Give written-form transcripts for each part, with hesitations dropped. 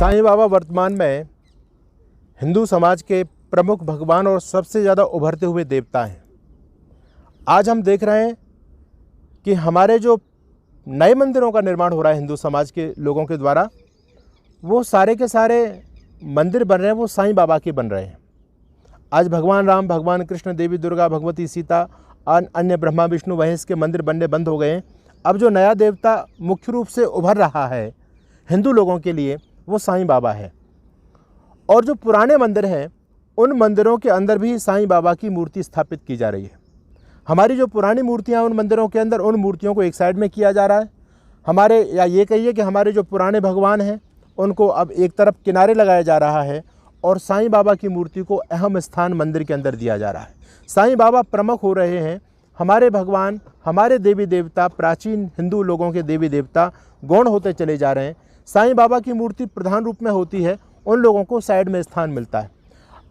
साईं बाबा वर्तमान में हिंदू समाज के प्रमुख भगवान और सबसे ज़्यादा उभरते हुए देवता हैं। आज हम देख रहे हैं कि हमारे जो नए मंदिरों का निर्माण हो रहा है हिंदू समाज के लोगों के द्वारा, वो सारे के सारे मंदिर बन रहे हैं वो साईं बाबा के बन रहे हैं। आज भगवान राम, भगवान कृष्ण, देवी दुर्गा, भगवती सीता, अन्य ब्रह्मा विष्णु महेश के मंदिर बनने बंद हो गए हैं। अब जो नया देवता मुख्य रूप से उभर रहा है हिंदू लोगों के लिए वो साईं बाबा है। और जो पुराने मंदिर हैं उन मंदिरों के अंदर भी साईं बाबा की मूर्ति स्थापित की जा रही है। हमारी जो पुरानी मूर्तियां उन मंदिरों के अंदर, उन मूर्तियों को एक साइड में किया जा रहा है। हमारे, या ये कहिए कि हमारे जो पुराने भगवान हैं उनको अब एक तरफ किनारे लगाया जा रहा है और साईं बाबा की मूर्ति को अहम स्थान मंदिर के अंदर दिया जा रहा है। साईं बाबा प्रमुख हो रहे हैं। हमारे भगवान, हमारे देवी देवता, प्राचीन हिंदू लोगों के देवी देवता गौण होते चले जा रहे हैं। साईं बाबा की मूर्ति प्रधान रूप में होती है, उन लोगों को साइड में स्थान मिलता है।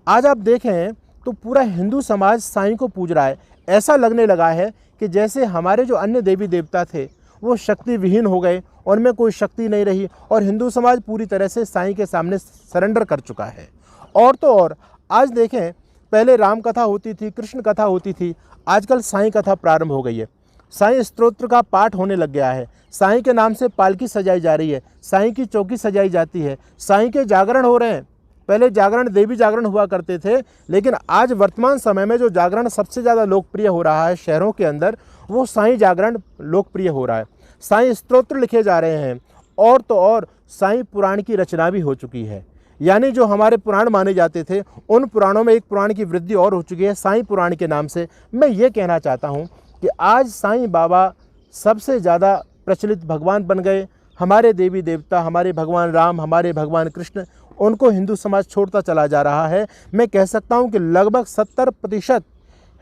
आज आप देखें तो पूरा हिंदू समाज साईं को पूज रहा है। ऐसा लगने लगा है कि जैसे हमारे जो अन्य देवी देवता थे वो शक्ति विहीन हो गए, उनमें कोई शक्ति नहीं रही और हिंदू समाज पूरी तरह से साईं के सामने सरेंडर कर चुका है। और तो और आज देखें, पहले राम कथा होती थी, कृष्ण कथा होती थी, आजकल साईं कथा प्रारंभ हो गई है। साईं स्तोत्र का पाठ होने लग गया है। साईं के नाम से पालकी सजाई जा रही है, साईं की चौकी सजाई जाती है, साईं के जागरण हो रहे हैं। पहले जागरण देवी जागरण हुआ करते थे, लेकिन आज वर्तमान समय में जो जागरण सबसे ज़्यादा लोकप्रिय हो रहा है शहरों के अंदर, वो साईं जागरण लोकप्रिय हो रहा है। साईं स्तोत्र लिखे जा रहे हैं और तो और साईं पुराण की रचना भी हो चुकी है। यानी जो हमारे पुराण माने जाते थे उन पुराणों में एक पुराण की वृद्धि और हो चुकी है साईं पुराण के नाम से। मैं ये कहना चाहता हूँ कि आज साईं बाबा सबसे ज़्यादा प्रचलित भगवान बन गए। हमारे देवी देवता, हमारे भगवान राम, हमारे भगवान कृष्ण, उनको हिंदू समाज छोड़ता चला जा रहा है। मैं कह सकता हूं कि लगभग 70%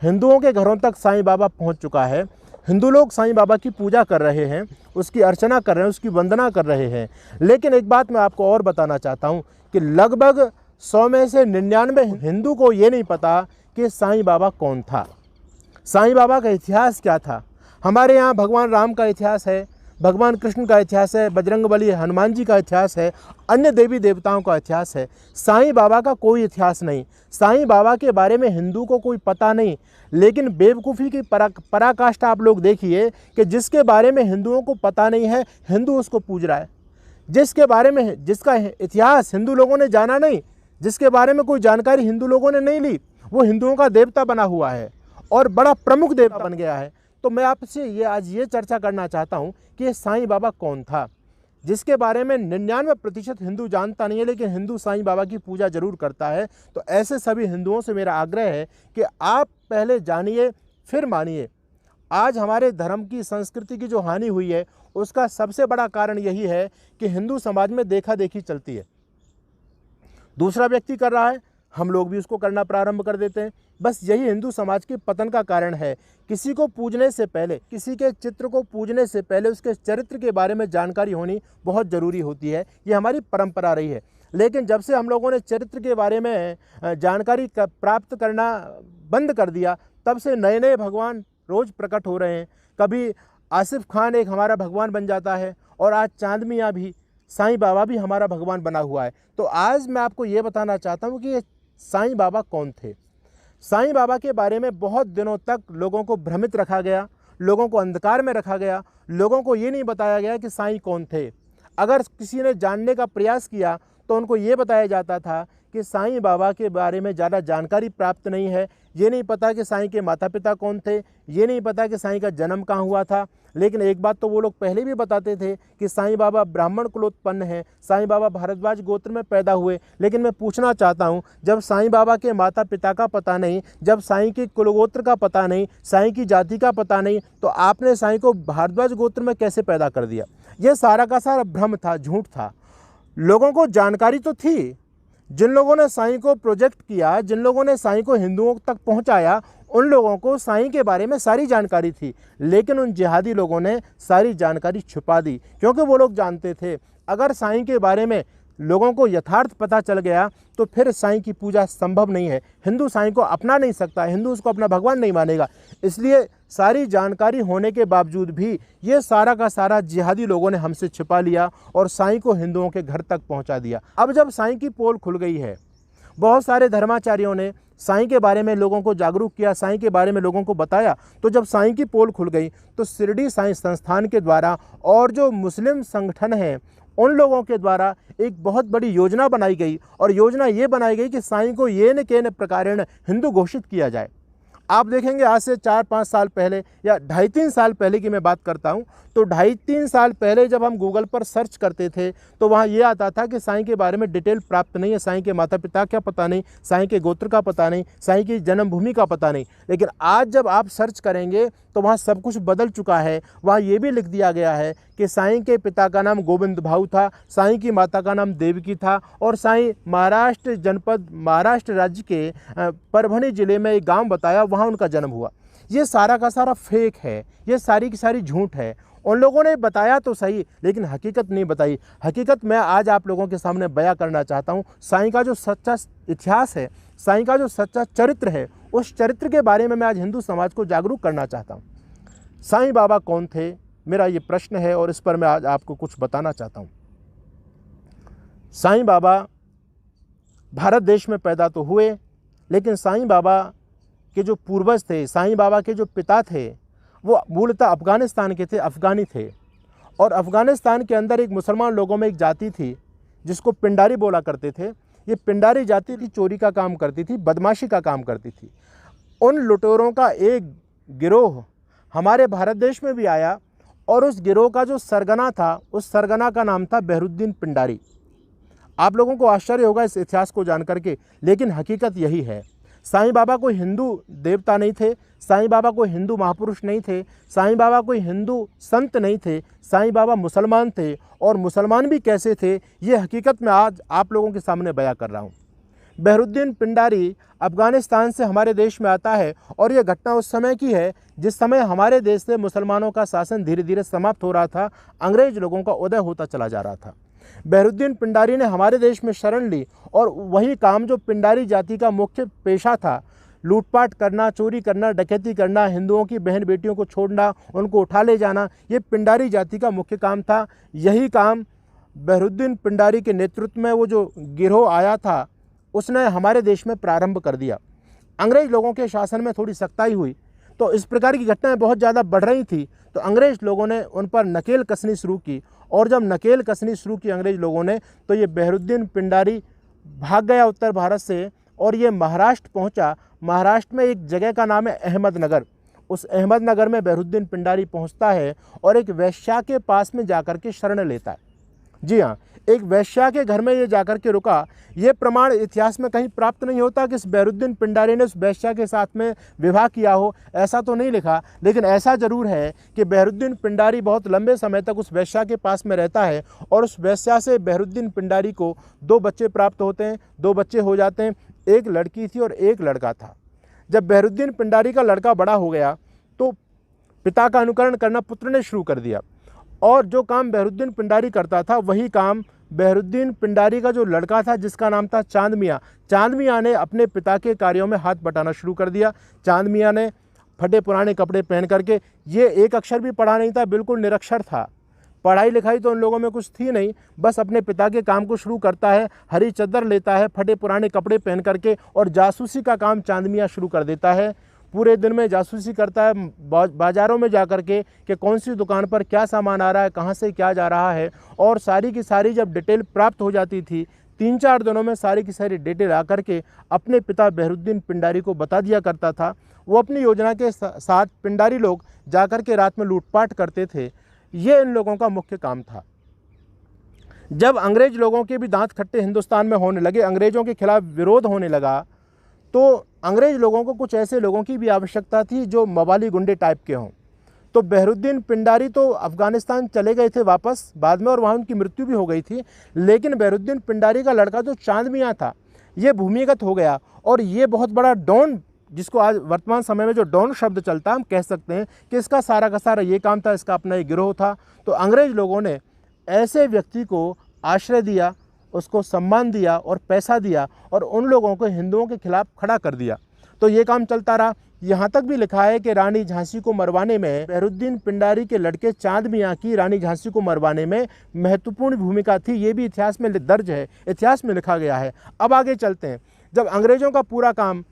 हिंदुओं के घरों तक साईं बाबा पहुंच चुका है। हिंदू लोग साईं बाबा की पूजा कर रहे हैं, उसकी अर्चना कर रहे हैं, उसकी वंदना कर रहे हैं। लेकिन एक बात मैं आपको और बताना चाहता हूं कि लगभग 100 में से 99 हिंदू को ये नहीं पता कि साईं बाबा कौन था, साईं बाबा का इतिहास क्या था। हमारे यहाँ भगवान राम का इतिहास है, भगवान कृष्ण का इतिहास है, बजरंगबली हनुमान जी का इतिहास है, अन्य देवी देवताओं का इतिहास है। साईं बाबा का कोई इतिहास नहीं। साईं बाबा के बारे में हिंदू को कोई पता नहीं। लेकिन बेवकूफ़ी की पराकाष्ठा आप लोग देखिए कि जिसके बारे में हिंदुओं को पता नहीं है, हिंदू उसको पूज रहा है। जिसके बारे में, जिसका इतिहास हिंदू लोगों ने जाना नहीं, जिसके बारे में कोई जानकारी हिंदू लोगों ने नहीं ली, वो हिंदुओं का देवता बना हुआ है और बड़ा प्रमुख देवता बन गया है। तो मैं आपसे आज ये चर्चा करना चाहता हूँ कि ये साईं बाबा कौन था, जिसके बारे में 99% हिंदू जानता नहीं है, लेकिन हिंदू साईं बाबा की पूजा जरूर करता है। तो ऐसे सभी हिंदुओं से मेरा आग्रह है कि आप पहले जानिए फिर मानिए। आज हमारे धर्म की, संस्कृति की जो हानि हुई है उसका सबसे बड़ा कारण यही है कि हिंदू समाज में देखा देखी चलती है। दूसरा व्यक्ति कर रहा है, हम लोग भी उसको करना प्रारंभ कर देते हैं। बस यही हिंदू समाज के पतन का कारण है। किसी को पूजने से पहले, किसी के चित्र को पूजने से पहले उसके चरित्र के बारे में जानकारी होनी बहुत ज़रूरी होती है। ये हमारी परंपरा रही है। लेकिन जब से हम लोगों ने चरित्र के बारे में जानकारी प्राप्त करना बंद कर दिया, तब से नए नए भगवान रोज़ प्रकट हो रहे हैं। कभी आसिफ खान एक हमारा भगवान बन जाता है और आज चांद मियाँ भी, साईं बाबा भी हमारा भगवान बना हुआ है। तो आज मैं आपको ये बताना चाहता हूँ कि ये साईं बाबा कौन थे। साईं बाबा के बारे में बहुत दिनों तक लोगों को भ्रमित रखा गया, लोगों को अंधकार में रखा गया, लोगों को ये नहीं बताया गया कि साईं कौन थे। अगर किसी ने जानने का प्रयास किया तो उनको ये बताया जाता था कि साईं बाबा के बारे में ज़्यादा जानकारी प्राप्त नहीं है, ये नहीं पता कि साईं के माता पिता कौन थे, ये नहीं पता कि साईं का जन्म कहाँ हुआ था। लेकिन एक बात तो वो लोग पहले भी बताते थे कि साईं बाबा ब्राह्मण कुलोत्पन्न हैं, साईं बाबा भारद्वाज गोत्र में पैदा हुए। लेकिन मैं पूछना चाहता हूँ, जब साईं बाबा के माता पिता का पता नहीं, जब साईं के कुलगोत्र का पता नहीं, साईं की जाति का पता नहीं, तो आपने साईं को भारद्वाज गोत्र में कैसे पैदा कर दिया? ये सारा का सारा भ्रम था, झूठ था। लोगों को जानकारी तो थी। जिन लोगों ने साईं को प्रोजेक्ट किया, जिन लोगों ने साईं को हिंदुओं तक पहुंचाया, उन लोगों को साईं के बारे में सारी जानकारी थी। लेकिन उन जिहादी लोगों ने सारी जानकारी छुपा दी, क्योंकि वो लोग जानते थे अगर साईं के बारे में लोगों को यथार्थ पता चल गया तो फिर साईं की पूजा संभव नहीं है। हिंदू साईं को अपना नहीं सकता, हिंदू उसको अपना भगवान नहीं मानेगा। इसलिए सारी जानकारी होने के बावजूद भी ये सारा का सारा जिहादी लोगों ने हमसे छिपा लिया और साईं को हिंदुओं के घर तक पहुंचा दिया। अब जब साईं की पोल खुल गई है, बहुत सारे धर्माचार्यों ने साईं के बारे में लोगों को जागरूक किया, साईं के बारे में लोगों को बताया, तो जब साईं की पोल खुल गई तो शिरडी साईं संस्थान के द्वारा और जो मुस्लिम संगठन हैं उन लोगों के द्वारा एक बहुत बड़ी योजना बनाई गई। और योजना ये बनाई गई कि साईं को येन केन प्रकारेण हिंदू घोषित किया जाए। आप देखेंगे आज से 4-5 साल पहले या 2.5-3 साल पहले की मैं बात करता हूँ, तो 2.5-3 साल पहले जब हम गूगल पर सर्च करते थे तो वहाँ ये आता था कि साईं के बारे में डिटेल प्राप्त नहीं है, साईं के माता पिता का पता नहीं, साईं के गोत्र का पता नहीं, साईं की जन्मभूमि का पता नहीं। लेकिन आज जब आप सर्च करेंगे तो वहाँ सब कुछ बदल चुका है। वहाँ ये भी लिख दिया गया है कि साईं के पिता का नाम गोविंद भाऊ था, साईं की माता का नाम देवकी था और साईं महाराष्ट्र जनपद, महाराष्ट्र राज्य के परभणी जिले में एक गांव बताया, वहाँ उनका जन्म हुआ। ये सारा का सारा फेक है, ये सारी की सारी झूठ है। उन लोगों ने बताया तो सही, लेकिन हकीकत नहीं बताई। हकीकत मैं आज आप लोगों के सामने बयां करना चाहता हूँ। साईं का जो सच्चा इतिहास है, साईं का जो सच्चा चरित्र है, उस चरित्र के बारे में मैं आज हिंदू समाज को जागरूक करना चाहता हूँ। साईं बाबा कौन थे, मेरा ये प्रश्न है और इस पर मैं आज आपको कुछ बताना चाहता हूँ। साईं बाबा भारत देश में पैदा तो हुए, लेकिन साईं बाबा के जो पूर्वज थे, साईं बाबा के जो पिता थे, वो मूलतः अफ़गानिस्तान के थे, अफ़गानी थे। और अफ़गानिस्तान के अंदर एक मुसलमान लोगों में एक जाति थी जिसको पिंडारी बोला करते थे। ये पिंडारी जाति थी, चोरी का काम करती थी, बदमाशी का काम करती थी। उन लुटेरों का एक गिरोह हमारे भारत देश में भी आया और उस गिरोह का जो सरगना था, उस सरगना का नाम था बहरुद्दीन पिंडारी। आप लोगों को आश्चर्य होगा इस इतिहास को जान करके, लेकिन हकीकत यही है। साईं बाबा कोई हिंदू देवता नहीं थे, साईं बाबा कोई हिंदू महापुरुष नहीं थे, साईं बाबा कोई हिंदू संत नहीं थे, साईं बाबा मुसलमान थे। और मुसलमान भी कैसे थे, ये हकीकत मैं आज आप लोगों के सामने बयां कर रहा हूँ। बहरुद्दीन पिंडारी अफ़गानिस्तान से हमारे देश में आता है और ये घटना उस समय की है जिस समय हमारे देश से मुसलमानों का शासन धीरे धीरे समाप्त हो रहा था, अंग्रेज लोगों का उदय होता चला जा रहा था। बहरुद्दीन पिंडारी ने हमारे देश में शरण ली और वही काम जो पिंडारी जाति का मुख्य पेशा था, लूटपाट करना, चोरी करना, डकैती करना, हिंदुओं की बहन बेटियों को छोड़ना, उनको उठा ले जाना, ये पिंडारी जाति का मुख्य काम था। यही काम बहरुद्दीन पिंडारी के नेतृत्व में वो जो गिरोह आया था, उसने हमारे देश में प्रारंभ कर दिया। अंग्रेज लोगों के शासन में थोड़ी सख्ताई हुई तो इस प्रकार की घटनाएं बहुत ज़्यादा बढ़ रही थी, तो अंग्रेज लोगों ने उन पर नकेल कसनी शुरू की। और जब नकेल कसनी शुरू की अंग्रेज लोगों ने, तो ये बहरुद्दीन पिंडारी भाग गया उत्तर भारत से और ये महाराष्ट्र पहुंचा। महाराष्ट्र में एक जगह का नाम है अहमदनगर। उस अहमदनगर में बहरुद्दीन पिंडारी पहुंचता है और एक वैश्या के पास में जाकर के शरण लेता है। जी हाँ, एक वैश्या के घर में ये जाकर के रुका। ये प्रमाण इतिहास में कहीं प्राप्त नहीं होता कि इस बहरुद्दीन पिंडारी ने उस वैश्या के साथ में विवाह किया हो, ऐसा तो नहीं लिखा। लेकिन ऐसा ज़रूर है कि बहरुद्दीन पिंडारी बहुत लंबे समय तक उस वैश्या के पास में रहता है और उस वैश्या से बहरुद्दीन पिंडारी को 2 बच्चे प्राप्त होते हैं, 2 बच्चे हो जाते हैं। एक लड़की थी और एक लड़का था। जब बहरुद्दीन पिंडारी का लड़का बड़ा हो गया तो पिता का अनुकरण करना पुत्र ने शुरू कर दिया और जो काम बहरुद्दीन पिंडारी करता था वही काम बहरुद्दीन पिंडारी का जो लड़का था जिसका नाम था चांद मियाँ, चांद मियाँ ने अपने पिता के कार्यों में हाथ बटाना शुरू कर दिया। चांद मियाँ ने फटे पुराने कपड़े पहन करके, ये एक अक्षर भी पढ़ा नहीं था, बिल्कुल निरक्षर था, पढ़ाई लिखाई तो उन लोगों में कुछ थी नहीं, बस अपने पिता के काम को शुरू करता है, हरी चद्दर लेता है, फटे पुराने कपड़े पहन करके और जासूसी का काम चांद मियाँ शुरू कर देता है। पूरे दिन में जासूसी करता है, बाज़ारों में जा कर के कि कौन सी दुकान पर क्या सामान आ रहा है, कहाँ से क्या जा रहा है, और सारी की सारी जब डिटेल प्राप्त हो जाती थी 3-4 दिनों में सारी की सारी डिटेल आकर के अपने पिता बहरुद्दीन पिंडारी को बता दिया करता था। वो अपनी योजना के साथ पिंडारी लोग जाकर के रात में लूटपाट करते थे। ये इन लोगों का मुख्य काम था। जब अंग्रेज लोगों के भी दांत खट्टे हिंदुस्तान में होने लगे, अंग्रेज़ों के खिलाफ विरोध होने लगा, तो अंग्रेज लोगों को कुछ ऐसे लोगों की भी आवश्यकता थी जो मवाली गुंडे टाइप के हों। तो बहरुद्दीन पिंडारी तो अफ़गानिस्तान चले गए थे वापस बाद में और वहाँ उनकी मृत्यु भी हो गई थी, लेकिन बहरुद्दीन पिंडारी का लड़का जो चांद मियाँ था ये भूमिगत हो गया और ये बहुत बड़ा डॉन, जिसको आज वर्तमान समय में जो डॉन शब्द चलता है, हम कह सकते हैं कि इसका सारा का सारा ये काम था, इसका अपना एक गिरोह था। तो अंग्रेज लोगों ने ऐसे व्यक्ति को आश्रय दिया उसको सम्मान दिया और पैसा दिया और उन लोगों को हिंदुओं के खिलाफ खड़ा कर दिया। तो ये काम चलता रहा। यहाँ तक भी लिखा है कि रानी झांसी को मरवाने में बहरुद्दीन पिंडारी के लड़के चांद मियाँ की रानी झांसी को मरवाने में महत्वपूर्ण भूमिका थी। ये भी इतिहास में दर्ज है, इतिहास में लिखा गया है। अब आगे चलते हैं। जब अंग्रेज़ों का पूरा काम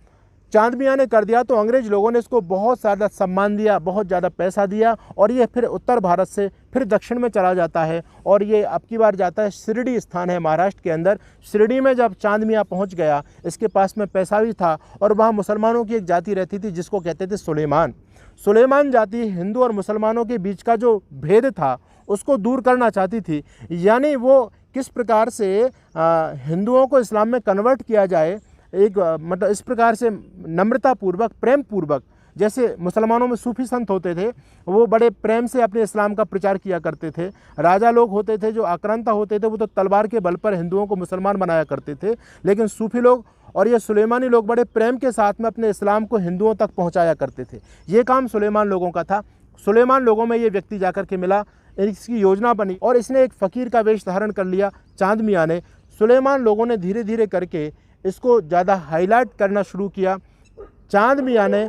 चांद मियाँ ने कर दिया तो अंग्रेज लोगों ने इसको बहुत ज़्यादा सम्मान दिया, बहुत ज़्यादा पैसा दिया और ये फिर उत्तर भारत से फिर दक्षिण में चला जाता है और ये अब की बार जाता है शिरडी स्थान है महाराष्ट्र के अंदर। शिरडी में जब चांद मियाँ पहुँच गया, इसके पास में पैसा भी था और वहाँ मुसलमानों की एक जाति रहती थी जिसको कहते थे सुलेमान। सुलेमान जाति हिंदू और मुसलमानों के बीच का जो भेद था उसको दूर करना चाहती थी, यानी वो किस प्रकार से हिंदुओं को इस्लाम में कन्वर्ट किया जाए, एक मतलब इस प्रकार से नम्रतापूर्वक, प्रेम पूर्वक, जैसे मुसलमानों में सूफी संत होते थे वो बड़े प्रेम से अपने इस्लाम का प्रचार किया करते थे। राजा लोग होते थे जो आक्रांता होते थे वो तो तलवार के बल पर हिंदुओं को मुसलमान बनाया करते थे, लेकिन सूफी लोग और ये सुलेमानी लोग बड़े प्रेम के साथ में अपने इस्लाम को हिंदुओं तक पहुँचाया करते थे। ये काम सुलेमान लोगों का था। सुलेमान लोगों में ये व्यक्ति जाकर के मिला, इसकी योजना बनी और इसने एक फ़कीर का वेश धारण कर लिया चांद मियाँ ने। सुलेमान लोगों ने धीरे धीरे करके इसको ज़्यादा हाईलाइट करना शुरू किया। चांद मियाँ ने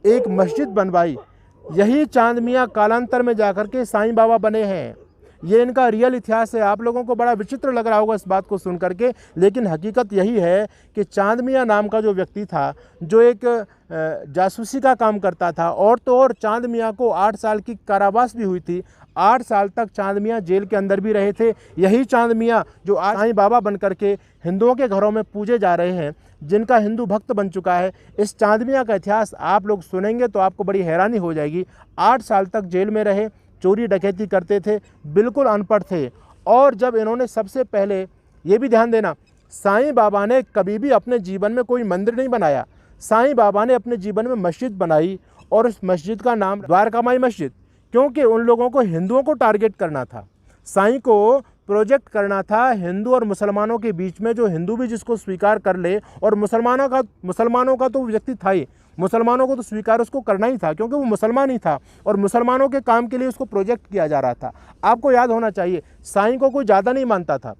एक मस्जिद बनवाई। यही चांद मियाँ कालांतर में जाकर के साईं बाबा बने हैं। ये इनका रियल इतिहास है। आप लोगों को बड़ा विचित्र लग रहा होगा इस बात को सुन करके, लेकिन हकीकत यही है कि चांद मियाँ नाम का जो व्यक्ति था जो एक जासूसी का काम करता था, और तो और चांद मियाँ को 8 साल की कारावास भी हुई थी। 8 साल तक चांद मियाँ जेल के अंदर भी रहे थे। यही चांद मियाँ जो आज साईं बाबा बन करके हिंदुओं के घरों में पूजे जा रहे हैं, जिनका हिंदू भक्त बन चुका है। इस चांद मियाँ का इतिहास आप लोग सुनेंगे तो आपको बड़ी हैरानी हो जाएगी। 8 साल तक जेल में रहे, चोरी डकैती करते थे, बिल्कुल अनपढ़ थे। और जब इन्होंने सबसे पहले, ये भी ध्यान देना, साईं बाबा ने कभी भी अपने जीवन में कोई मंदिर नहीं बनाया। साईं बाबा ने अपने जीवन में मस्जिद बनाई और उस मस्जिद का नाम द्वारकामाई मस्जिद, क्योंकि उन लोगों को हिंदुओं को टारगेट करना था। साईं को प्रोजेक्ट करना था हिंदू और मुसलमानों के बीच में, जो हिंदू भी जिसको स्वीकार कर ले, और मुसलमानों का तो व्यक्ति था ही, मुसलमानों को तो स्वीकार उसको करना ही था क्योंकि वो मुसलमान ही था और मुसलमानों के काम के लिए उसको प्रोजेक्ट किया जा रहा था। आपको याद होना चाहिए साईं को कोई ज़्यादा नहीं मानता था।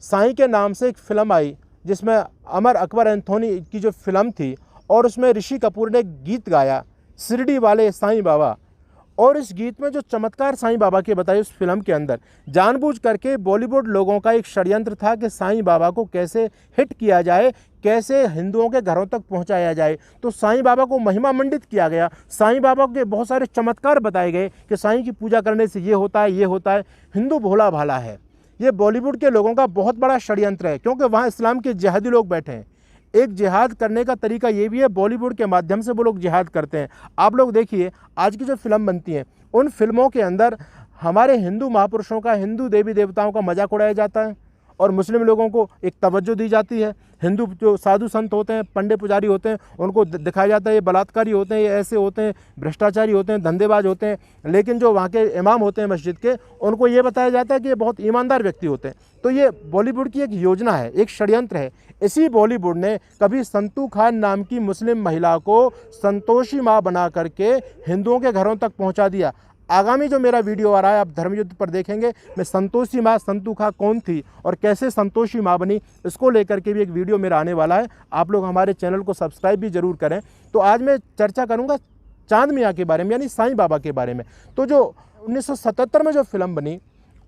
साईं के नाम से एक फ़िल्म आई जिसमें अमर अकबर एंथोनी की जो फिल्म थी, और उसमें ऋषि कपूर ने गीत गाया, शिरडी वाले साईं बाबा। और इस गीत में जो चमत्कार साईं बाबा के बताए उस फिल्म के अंदर, जानबूझ करके बॉलीवुड लोगों का एक षड्यंत्र था कि साईं बाबा को कैसे हिट किया जाए, कैसे हिंदुओं के घरों तक पहुंचाया जाए। तो साईं बाबा को महिमा मंडित किया गया, साईं बाबा के बहुत सारे चमत्कार बताए गए कि साईं की पूजा करने से ये होता है, ये होता है। हिंदू भोला भाला है। ये बॉलीवुड के लोगों का बहुत बड़ा षड्यंत्र है, क्योंकि वहाँ इस्लाम के जिहादी लोग बैठे हैं। एक जिहाद करने का तरीका ये भी है, बॉलीवुड के माध्यम से वो लोग जिहाद करते हैं। आप लोग देखिए आज की जो फिल्म बनती हैं, उन फिल्मों के अंदर हमारे हिंदू महापुरुषों का, हिंदू देवी देवताओं का मजाक उड़ाया जाता है और मुस्लिम लोगों को एक तवज्जो दी जाती है। हिंदू जो साधु संत होते हैं, पंडित पुजारी होते हैं, उनको दिखाया जाता है ये बलात्कारी होते हैं, ये ऐसे होते हैं, भ्रष्टाचारी होते हैं, धंधेबाज होते हैं। लेकिन जो वहाँ के इमाम होते हैं मस्जिद के, उनको ये बताया जाता है कि ये बहुत ईमानदार व्यक्ति होते हैं। तो ये बॉलीवुड की एक योजना है, एक षड्यंत्र है। इसी बॉलीवुड ने कभी संतू खान नाम की मुस्लिम महिला को संतोषी माँ बना करके हिंदुओं के घरों तक पहुँचा दिया। आगामी जो मेरा वीडियो आ रहा है आप धर्मयुद्ध पर देखेंगे, मैं संतोषी माँ संतू खां कौन थी और कैसे संतोषी माँ बनी, इसको लेकर के भी एक वीडियो मेरा आने वाला है। आप लोग हमारे चैनल को सब्सक्राइब भी जरूर करें। तो आज मैं चर्चा करूँगा चांद मियाँ के बारे में, यानी साईं बाबा के बारे में। तो जो 1977 में जो फिल्म बनी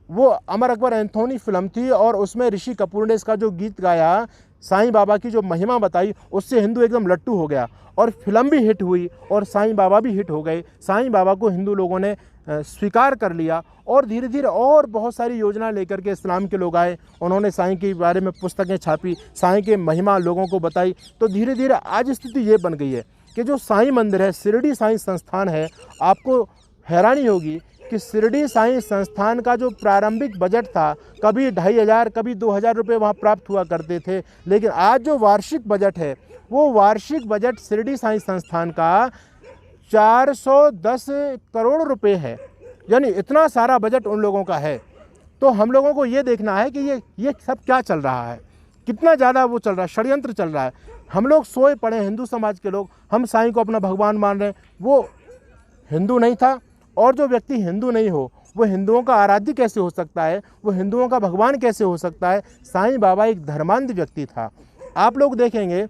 वो अमर अकबर एंथोनी फिल्म थी, और उसमें ऋषि कपूर ने इसका जो गीत गाया, साईं बाबा की जो महिमा बताई, उससे हिंदू एकदम लट्टू हो गया और फिल्म भी हिट हुई और साईं बाबा भी हिट हो गए। साईं बाबा को हिंदू लोगों ने स्वीकार कर लिया और धीरे धीरे और बहुत सारी योजना लेकर के इस्लाम के लोग आए। उन्होंने साईं के बारे में पुस्तकें छापी, साईं के महिमा लोगों को बताई। तो धीरे धीरे आज स्थिति ये बन गई है कि जो साईं मंदिर है, शिरडी साईं संस्थान है, आपको हैरानी होगी कि शिरडी साईं संस्थान का जो प्रारंभिक बजट था, कभी 2500 कभी 2000 रुपये वहाँ प्राप्त हुआ करते थे, लेकिन आज जो वार्षिक बजट है वो वार्षिक बजट शिरडी साईं संस्थान का 410 करोड़ रुपए है। यानी इतना सारा बजट उन लोगों का है। तो हम लोगों को ये देखना है कि ये सब क्या चल रहा है, कितना ज़्यादा वो चल रहा है, षड्यंत्र चल रहा है। हम लोग सोए पड़े, हिंदू समाज के लोग, हम साईं को अपना भगवान मान रहे हैं। वो हिंदू नहीं था, और जो व्यक्ति हिंदू नहीं हो वो हिंदुओं का आराध्य कैसे हो सकता है, वो हिंदुओं का भगवान कैसे हो सकता है। साईं बाबा एक धर्मांध व्यक्ति था। आप लोग देखेंगे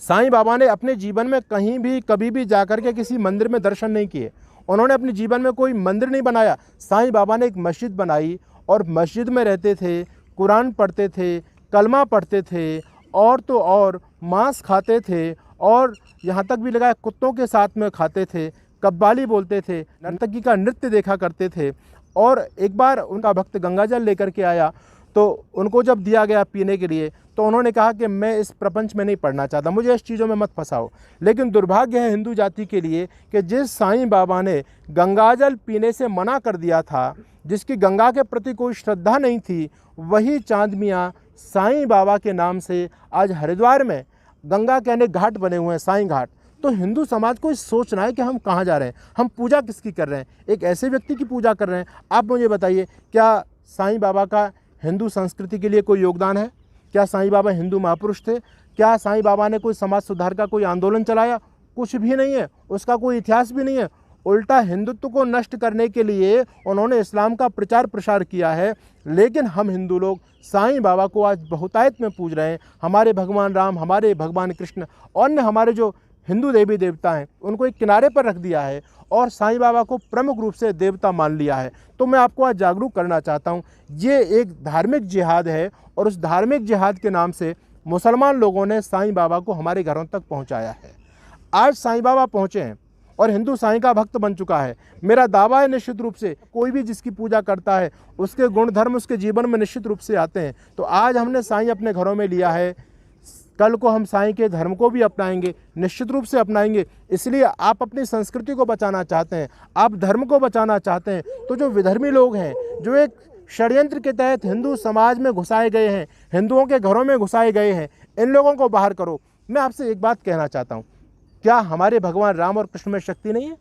साईं बाबा ने अपने जीवन में कहीं भी कभी भी जाकर के किसी मंदिर में दर्शन नहीं किए। उन्होंने अपने जीवन में कोई मंदिर नहीं बनाया। साईं बाबा ने एक मस्जिद बनाई और मस्जिद में रहते थे, कुरान पढ़ते थे, कलमा पढ़ते थे, और तो और मांस खाते थे, और यहाँ तक भी लगाया कुत्तों के साथ में खाते थे, कव्वाली बोलते थे, नर्तकी का नृत्य देखा करते थे। और एक बार उनका भक्त गंगाजल लेकर के आया, तो उनको जब दिया गया पीने के लिए, तो उन्होंने कहा कि मैं इस प्रपंच में नहीं पढ़ना चाहता, मुझे इस चीज़ों में मत फंसाओ। लेकिन दुर्भाग्य है हिंदू जाति के लिए कि जिस साईं बाबा ने गंगाजल पीने से मना कर दिया था, जिसकी गंगा के प्रति कोई श्रद्धा नहीं थी, वही चांद मियाँ साईं बाबा के नाम से आज हरिद्वार में गंगा के अनेक घाट बने हुए हैं, साईं घाट। तो हिंदू समाज को सोचना है कि हम कहाँ जा रहे हैं, हम पूजा किसकी कर रहे हैं, एक ऐसे व्यक्ति की पूजा कर रहे हैं। आप मुझे बताइए, क्या साईं बाबा का हिंदू संस्कृति के लिए कोई योगदान है? क्या साईं बाबा हिंदू महापुरुष थे? क्या साईं बाबा ने कोई समाज सुधार का कोई आंदोलन चलाया? कुछ भी नहीं है, उसका कोई इतिहास भी नहीं है। उल्टा हिंदुत्व को नष्ट करने के लिए उन्होंने इस्लाम का प्रचार प्रसार किया है। लेकिन हम हिंदू लोग साईं बाबा को आज बहुतायत में पूज रहे हैं। हमारे भगवान राम, हमारे भगवान कृष्ण, अन्य हमारे जो हिंदू देवी देवता हैं, उनको एक किनारे पर रख दिया है और साईं बाबा को प्रमुख रूप से देवता मान लिया है। तो मैं आपको आज जागरूक करना चाहता हूँ, ये एक धार्मिक जिहाद है और उस धार्मिक जिहाद के नाम से मुसलमान लोगों ने साईं बाबा को हमारे घरों तक पहुँचाया है। आज साईं बाबा पहुँचे हैं और हिंदू साईं का भक्त बन चुका है। मेरा दावा है निश्चित रूप से कोई भी जिसकी पूजा करता है उसके गुण धर्म उसके जीवन में निश्चित रूप से आते हैं। तो आज हमने साईं अपने घरों में लिया है, कल को हम साईं के धर्म को भी अपनाएंगे, निश्चित रूप से अपनाएंगे। इसलिए आप अपनी संस्कृति को बचाना चाहते हैं, आप धर्म को बचाना चाहते हैं, तो जो विधर्मी लोग हैं, जो एक षड्यंत्र के तहत हिंदू समाज में घुसाए गए हैं, हिंदुओं के घरों में घुसाए गए हैं, इन लोगों को बाहर करो। मैं आपसे एक बात कहना चाहता हूँ, क्या हमारे भगवान राम और कृष्ण में शक्ति नहीं है?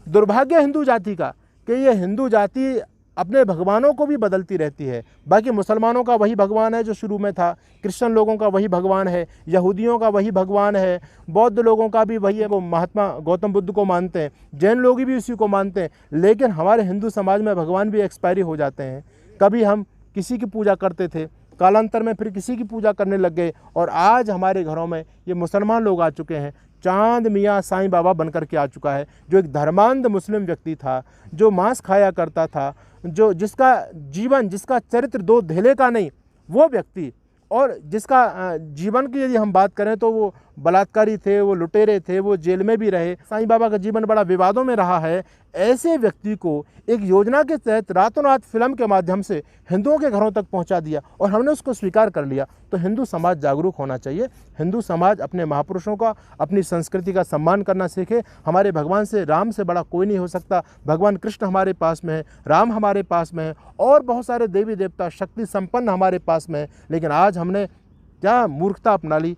दुर्भाग्य हिंदू जाति का कि ये हिंदू जाति अपने भगवानों को भी बदलती रहती है। बाकी मुसलमानों का वही भगवान है जो शुरू में था, क्रिश्चियन लोगों का वही भगवान है, यहूदियों का वही भगवान है, बौद्ध लोगों का भी वही है, वो महात्मा गौतम बुद्ध को मानते हैं, जैन लोग भी उसी को मानते हैं। लेकिन हमारे हिंदू समाज में भगवान भी एक्सपायरी हो जाते हैं। कभी हम किसी की पूजा करते थे, कालांतर में फिर किसी की पूजा करने लग गए, और आज हमारे घरों में ये मुसलमान लोग आ चुके हैं। चांद मियाँ साईं बाबा बनकर के आ चुका है, जो एक धर्मांध मुस्लिम व्यक्ति था, जो मांस खाया करता था, जो जिसका जीवन, जिसका चरित्र दो धेले का नहीं, वो व्यक्ति, और जिसका जीवन की यदि हम बात करें तो वो बलात्कारी थे, वो लुटेरे थे, वो जेल में भी रहे, साईं बाबा का जीवन बड़ा विवादों में रहा है। ऐसे व्यक्ति को एक योजना के तहत रातों रात फिल्म के माध्यम से हिंदुओं के घरों तक पहुंचा दिया और हमने उसको स्वीकार कर लिया। तो हिंदू समाज जागरूक होना चाहिए। हिंदू समाज अपने महापुरुषों का, अपनी संस्कृति का सम्मान करना सीखे। हमारे भगवान से, राम से बड़ा कोई नहीं हो सकता। भगवान कृष्ण हमारे पास में है, राम हमारे पास में है, और बहुत सारे देवी देवता शक्ति संपन्न हमारे पास में है। लेकिन आज हमने क्या मूर्खता अपना ली।